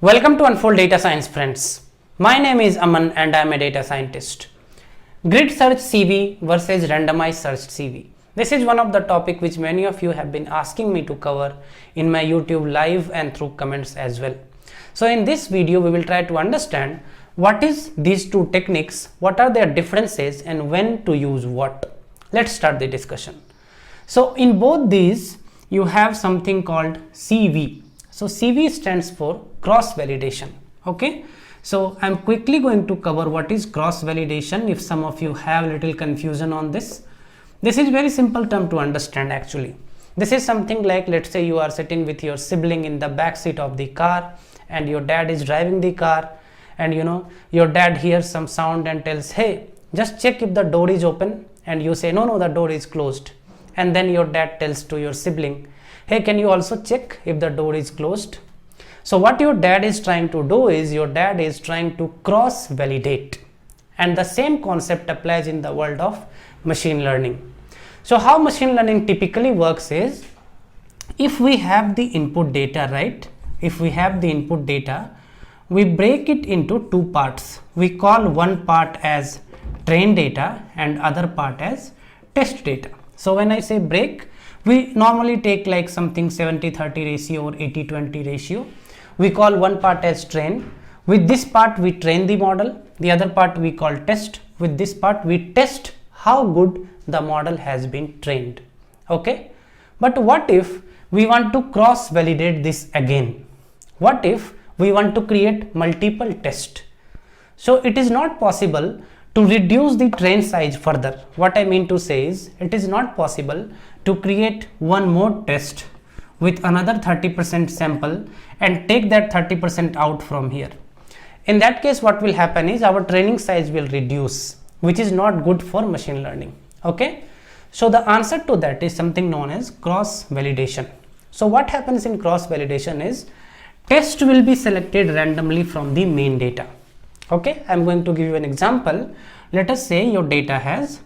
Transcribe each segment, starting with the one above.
Welcome to Unfold Data Science, friends. My name is Aman and I am a data scientist. Grid search CV versus randomized search CV. This is one of the topic which many of you have been asking me to cover in my YouTube live and through comments as well. So in this video, we will try to understand what is these two techniques, what are their differences and when to use what. Let's start the discussion. So in both these, you have something called CV. So CV stands for cross validation. Okay. So I'm quickly going to cover what is cross validation if some of you have little confusion on this. This is very simple term to understand actually. This is something like, let's say you are sitting with your sibling in the back seat of the car and your dad is driving the car, and your dad hears some sound and tells, hey, just check if the door is open, and you say, no, the door is closed. And then your dad tells to your sibling, hey, can you also check if the door is closed? So what your dad is trying to do is, your dad is trying to cross validate, and the same concept applies in the world of machine learning. So how machine learning typically works is, if we have the input data, right? If we have the input data, we break it into two parts. We call one part as train data and other part as test data. So when I say break, we normally take like something 70-30 ratio or 80-20 ratio. We call one part as train. With this part we train the model. The other part we call test. With this part we test how good the model has been trained. Okay. But what if we want to cross validate this again? What if we want to create multiple tests? So it is not possible to reduce the train size further. What I mean to say is, it is not possible to create one more test with another 30% sample and take that 30% out from here. In that case, what will happen is our training size will reduce, which is not good for machine learning. Okay. So the answer to that is something known as cross validation. So what happens in cross validation is, test will be selected randomly from the main data. Okay, I'm going to give you an example. Let us say your data has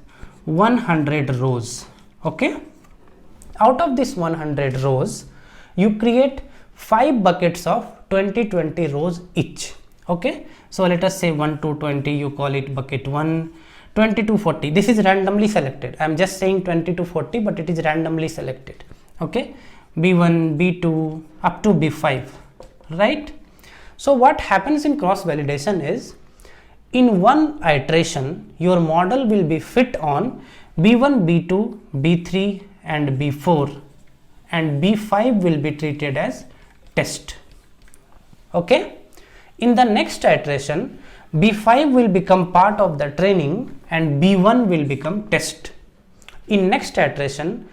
100 rows. Okay, out of this 100 rows, you create 5 buckets of 20 rows each. Okay, so let us say 1 to 20, you call it bucket 1, 20 to 40. This is randomly selected. I'm just saying 20 to 40, but it is randomly selected. Okay, B1, B2 up to B5, right? So what happens in cross validation is, in one iteration your model will be fit on B1, B2, B3 and B4, and B5 will be treated as test. Okay, in the next iteration B5 will become part of the training and B1 will become test. In next iteration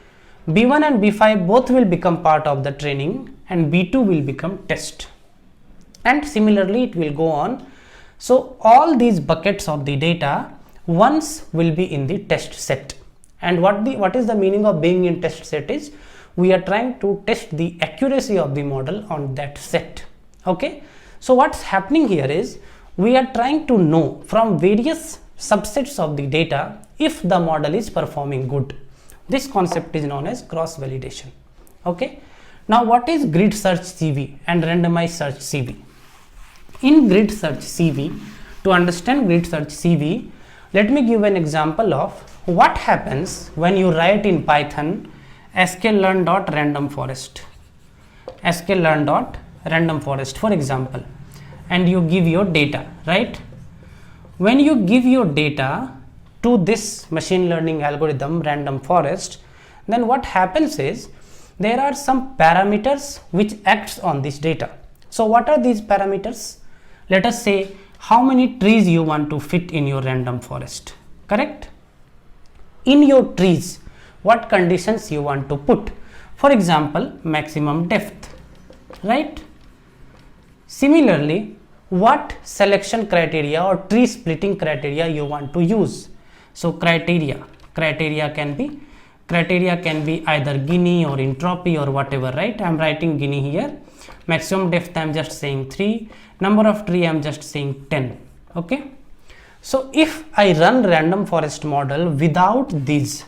B1 and B5 both will become part of the training and B2 will become test, and similarly it will go on. So all these buckets of the data once will be in the test set. And what is the meaning of being in test set is, we are trying to test the accuracy of the model on that set. Okay, so what's happening here is, we are trying to know from various subsets of the data if the model is performing good. This concept is known as cross validation. Okay, now what is grid search CV and randomized search CV? In grid search CV, to understand grid search CV, let me give an example of what happens when you write in Python sklearn.randomForest, sklearn.randomForest for example, and you give your data, right? When you give your data to this machine learning algorithm random forest, then what happens is, there are some parameters which acts on this data. So what are these parameters? Let us say how many trees you want to fit in your random forest, correct? In your trees, what conditions you want to put? For example, maximum depth, right? Similarly, what selection criteria or tree splitting criteria you want to use? So criteria can be either Gini or entropy or whatever, right? I'm writing Gini here. Maximum depth I'm just saying 3, number of tree I'm just saying 10. Okay, so if I run random forest model without these,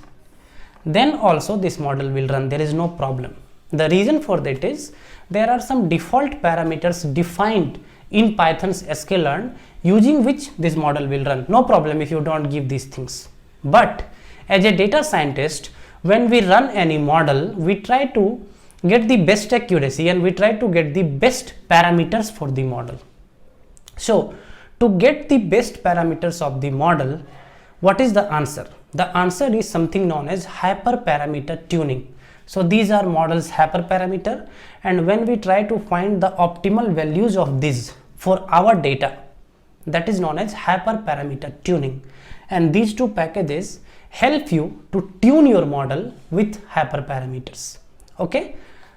then also this model will run, there is no problem. The reason for that is, there are some default parameters defined in Python's sklearn using which this model will run. No problem if you don't give these things. But as a data scientist, when we run any model, we try to get the best accuracy and we try to get the best parameters for the model. So to get the best parameters of the model, what is the answer? The answer is something known as hyperparameter tuning. So these are models hyperparameter, and when we try to find the optimal values of these for our data, that is known as hyperparameter tuning, and these two packages help you to tune your model with hyperparameters. Okay,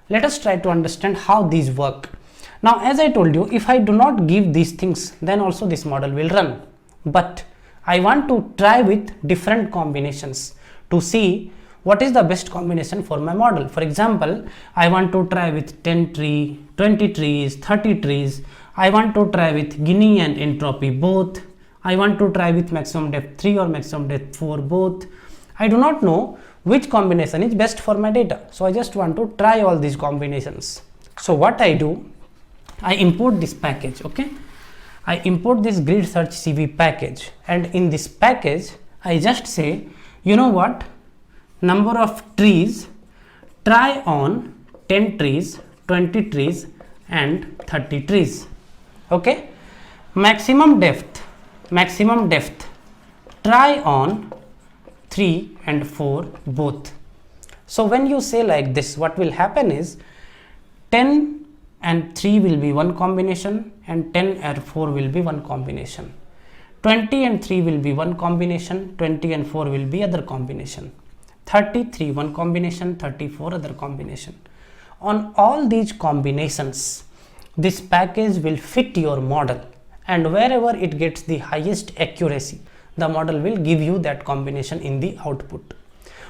let us try to understand how these work. Now, as I told you, if I do not give these things, then also this model will run, but I want to try with different combinations to see what is the best combination for my model. For example, I want to try with 10 trees, 20 trees, 30 trees. I want to try with Gini and entropy both. I want to try with maximum depth 3 or maximum depth 4 both. I do not know which combination is best for my data. So I just want to try all these combinations. So what I do, I import this package. Okay, I import this grid search CV package, and in this package I just say, you know what, number of trees, try on 10 trees, 20 trees and 30 trees. Okay, maximum depth, try on 3 and 4 both. So when you say like this, what will happen is 10 and 3 will be one combination and 10 and 4 will be one combination. 20 and 3 will be one combination, 20 and 4 will be other combination. 33 one combination, 34 other combination. On all these combinations, this package will fit your model, and wherever it gets the highest accuracy, the model will give you that combination in the output.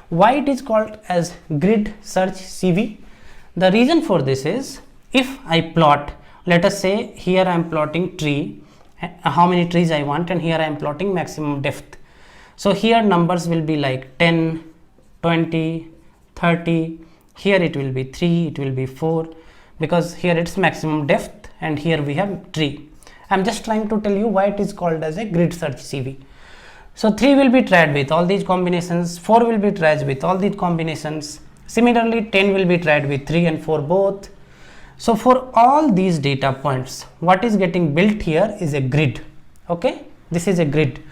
Why it is called as grid search CV? The reason for this is, if I plot, let us say here I am plotting tree, how many trees I want, and here I am plotting maximum depth. So here numbers will be like 10, 20, 30, here it will be 3, it will be 4, because here it's maximum depth and here we have tree. I'm just trying to tell you why it is called as a grid search CV. So 3 will be tried with all these combinations, 4 will be tried with all these combinations, similarly 10 will be tried with 3 and 4 both. So for all these data points, what is getting built here is a grid. Okay, this is a grid.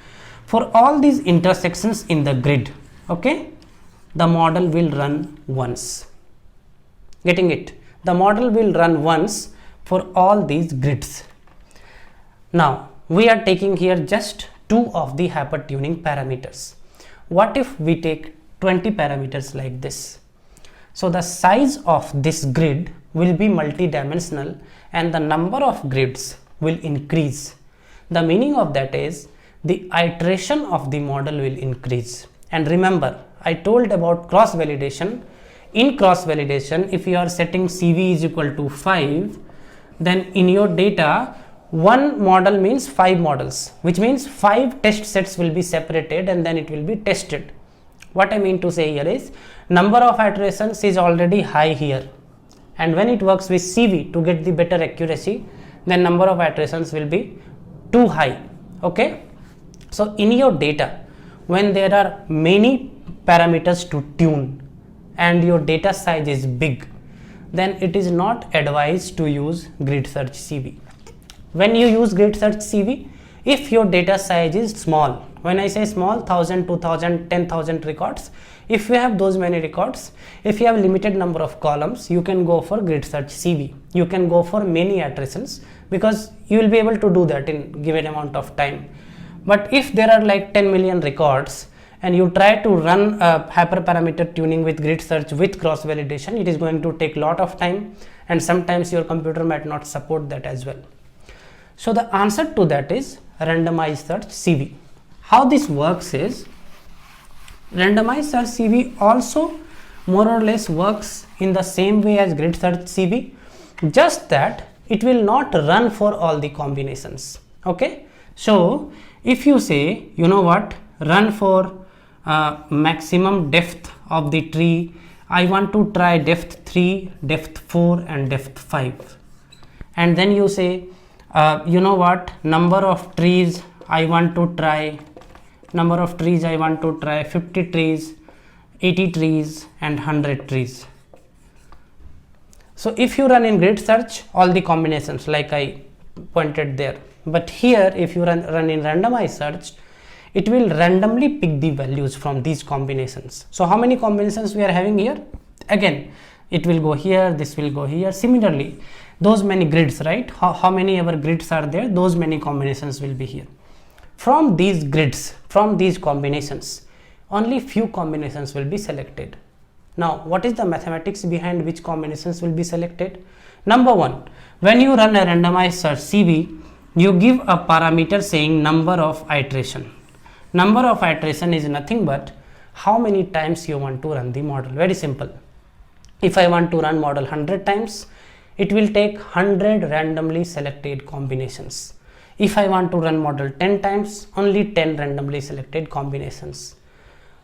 For all these intersections in the grid, okay, the model will run once. Getting it? The model will run once for all these grids. Now we are taking here just 2 of the hyper tuning parameters. What if we take 20 parameters like this? So the size of this grid will be multi-dimensional and the number of grids will increase. The meaning of that is the iteration of the model will increase. And remember, I told about cross validation. In cross validation, if you are setting CV is equal to 5, then in your data, one model means 5 models, which means 5 test sets will be separated and then it will be tested. What I mean to say here is, number of iterations is already high here, and when it works with CV to get the better accuracy, then number of iterations will be too high. Okay, so in your data, when there are many parameters to tune and your data size is big, then it is not advised to use grid search CV. When you use grid search CV, if your data size is small, when I say small, 1000, 2000, 10,000 records, if you have those many records, if you have limited number of columns, you can go for grid search CV. You can go for many iterations because you will be able to do that in given amount of time. But if there are like 10 million records and you try to run a hyperparameter tuning with grid search with cross validation, it is going to take a lot of time, and sometimes your computer might not support that as well. So the answer to that is randomized search CV. How this works is, randomized search CV also more or less works in the same way as grid search CV, just that it will not run for all the combinations. Okay, so if you say, you know what, run for maximum depth of the tree, I want to try depth 3, depth 4 and depth 5, and then you say you know what, number of trees I want to try 50 trees, 80 trees and 100 trees. So if you run in grid search, all the combinations like I pointed there, but here if you run in randomized search, it will randomly pick the values from these combinations. So how many combinations we are having here? Again, it will go here, this will go here. Similarly, those many grids, right? How many ever grids are there, those many combinations will be here. From these grids, from these combinations, only few combinations will be selected. Now, what is the mathematics behind which combinations will be selected? Number one, when you run a randomized search CV, you give a parameter saying number of iteration. Number of iteration is nothing but how many times you want to run the model. Very simple. If I want to run model 100 times, it will take 100 randomly selected combinations. If I want to run model 10 times, only 10 randomly selected combinations.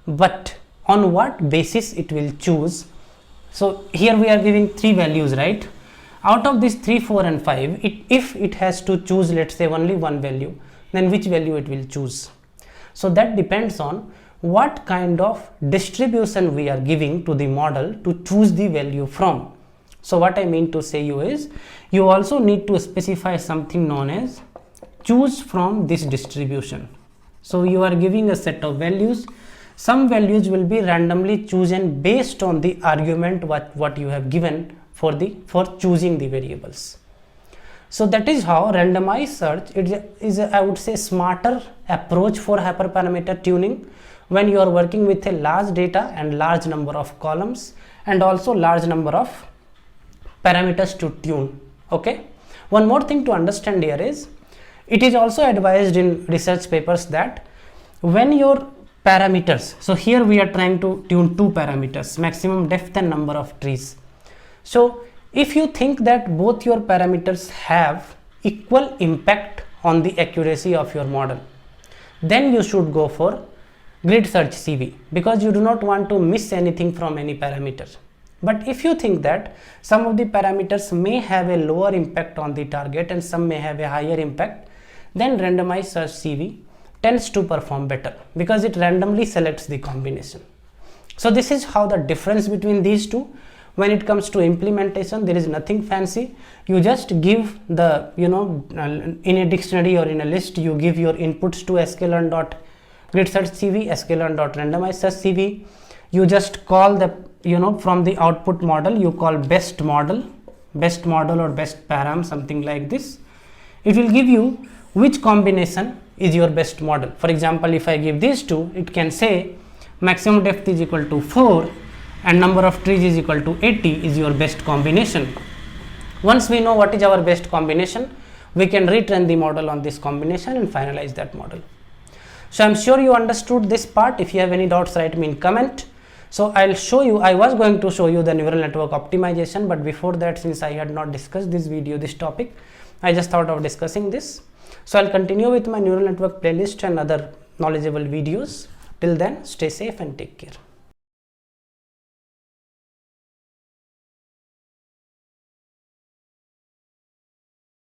But on what basis it will choose? So here we are giving 3 values, right? Out of these 3, 4 and 5, if it has to choose, let's say only one value, then which value it will choose? So that depends on what kind of distribution we are giving to the model to choose the value from. So what I mean to say you is, you also need to specify something known as choose from this distribution. So you are giving a set of values. Some values will be randomly chosen based on the argument what you have given for choosing the variables. So that is how randomized search is I would say smarter approach for hyperparameter tuning when you are working with a large data and large number of columns and also large number of parameters to tune. Okay, one more thing to understand here is, it is also advised in research papers that when your parameters, so here we are trying to tune 2 parameters, maximum depth and number of trees. So if you think that both your parameters have equal impact on the accuracy of your model, then you should go for grid search CV, because you do not want to miss anything from any parameter. But if you think that some of the parameters may have a lower impact on the target and some may have a higher impact, then randomized search CV tends to perform better because it randomly selects the combination. So this is how the difference between these two. When it comes to implementation, there is nothing fancy. You just give the, in a dictionary or in a list, you give your inputs to sklearn.gridsearch-cv, sklearn.randomized-search-cv. You just call the, from the output model, you call best model or best param, something like this. It will give you which combination is your best model. For example, if I give these two, it can say maximum depth is equal to 4 and number of trees is equal to 80 is your best combination. Once we know what is our best combination, we can retrain the model on this combination and finalize that model. So I'm sure you understood this part. If you have any doubts, write me in comment. So I'll show you, I was going to show you the neural network optimization, but before that, since I had not discussed this topic, I just thought of discussing this. So I'll continue with my neural network playlist and other knowledgeable videos. Till then, stay safe and take care.